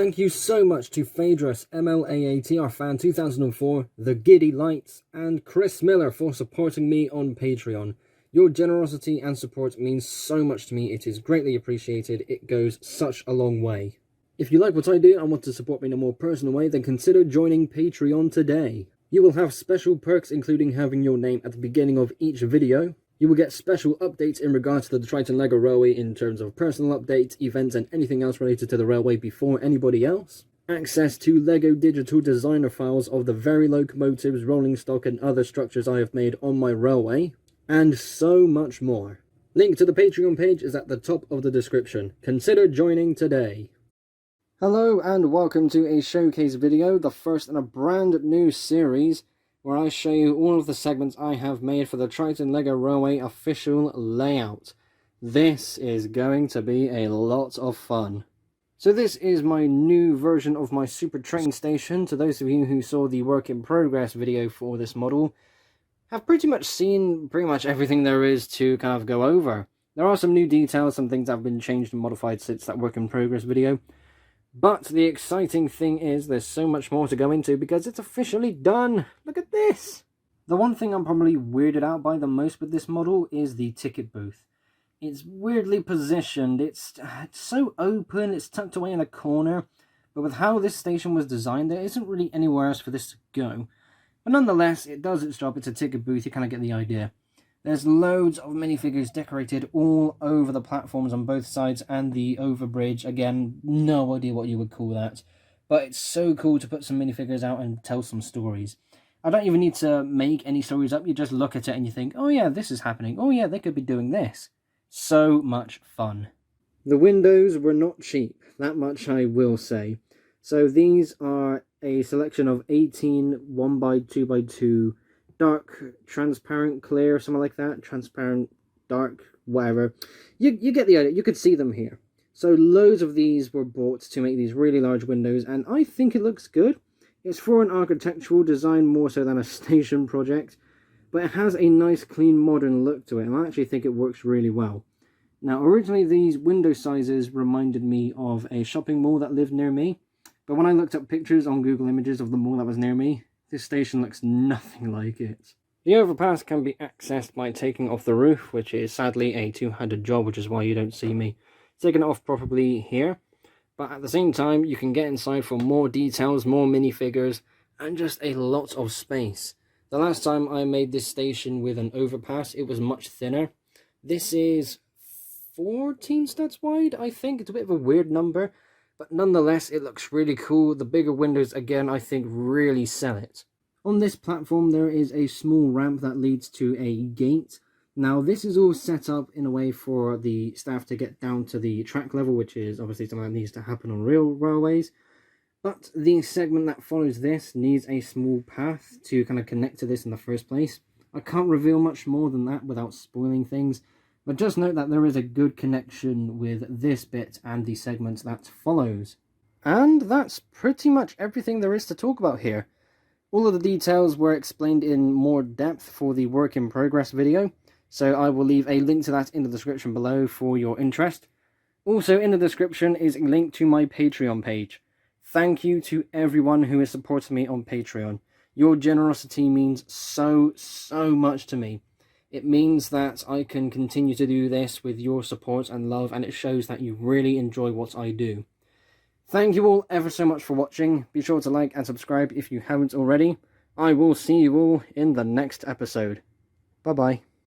Thank you so much to Phaedrus, MLAAT, our fan 2004, Thegiddylights, and Chris Miller for supporting me on Patreon. Your generosity and support means so much to me. It is greatly appreciated. It goes such a long way. If you like what I do and want to support me in a more personal way, then consider joining Patreon today. You will have special perks, including having your name at the beginning of each video. You will get special updates in regards to the Triton LEGO Railway in terms of personal updates, events, and anything else related to the railway before anybody else. Access to LEGO digital designer files of the very locomotives, rolling stock, and other structures I have made on my railway. And so much more. Link to the Patreon page is at the top of the description. Consider joining today. Hello and welcome to a showcase video, the first in a brand new series, where I show you all of the segments I have made for the Triton LEGO Railway official layout. This is going to be a lot of fun. So this is my new version of my super train station. To those of you who saw the work in progress video for this model, have pretty much seen everything there is to kind of go over. There are some new details, some things that have been changed and modified since that work in progress video. But the exciting thing is there's so much more to go into because it's officially done. Look at this! The one thing I'm probably weirded out by the most with this model is the ticket booth. It's weirdly positioned, it's so open, it's tucked away in a corner, but with how this station was designed, there isn't really anywhere else for this to go. But nonetheless, it does its job. It's a ticket booth, you kind of get the idea. There's loads of minifigures decorated all over the platforms on both sides and the overbridge. Again, no idea what you would call that. But it's so cool to put some minifigures out and tell some stories. I don't even need to make any stories up. You just look at it and you think, oh yeah, this is happening. Oh yeah, they could be doing this. So much fun. The windows were not cheap. That much I will say. So these are a selection of 18 1x2x2 dark, transparent, clear, something like that. Transparent, dark, whatever. You get the idea. You could see them here. So loads of these were bought to make these really large windows, and I think it looks good. It's for an architectural design more so than a station project, but it has a nice, clean, modern look to it, and I actually think it works really well. Now, originally these window sizes reminded me of a shopping mall that lived near me, but when I looked up pictures on Google Images of the mall that was near me, this station looks nothing like it. The overpass can be accessed by taking off the roof, which is sadly a two-handed job, which is why you don't see me taking it off properly here. But at the same time, you can get inside for more details, more minifigures, and just a lot of space. The last time I made this station with an overpass, it was much thinner. This is 14 stats wide, I think. It's a bit of a weird number. But nonetheless, it looks really cool. The bigger windows, again, I think really sell it. On this platform, there is a small ramp that leads to a gate. Now, this is all set up in a way for the staff to get down to the track level, which is obviously something that needs to happen on real railways. But the segment that follows this needs a small path to kind of connect to this in the first place. I can't reveal much more than that without spoiling things. But just note that there is a good connection with this bit and the segment that follows. And that's pretty much everything there is to talk about here. All of the details were explained in more depth for the work in progress video, so I will leave a link to that in the description below for your interest. Also in the description is a link to my Patreon page. Thank you to everyone who has supported me on Patreon. Your generosity means so much to me. It means that I can continue to do this with your support and love, and it shows that you really enjoy what I do. Thank you all ever so much for watching. Be sure to like and subscribe if you haven't already. I will see you all in the next episode. Bye bye.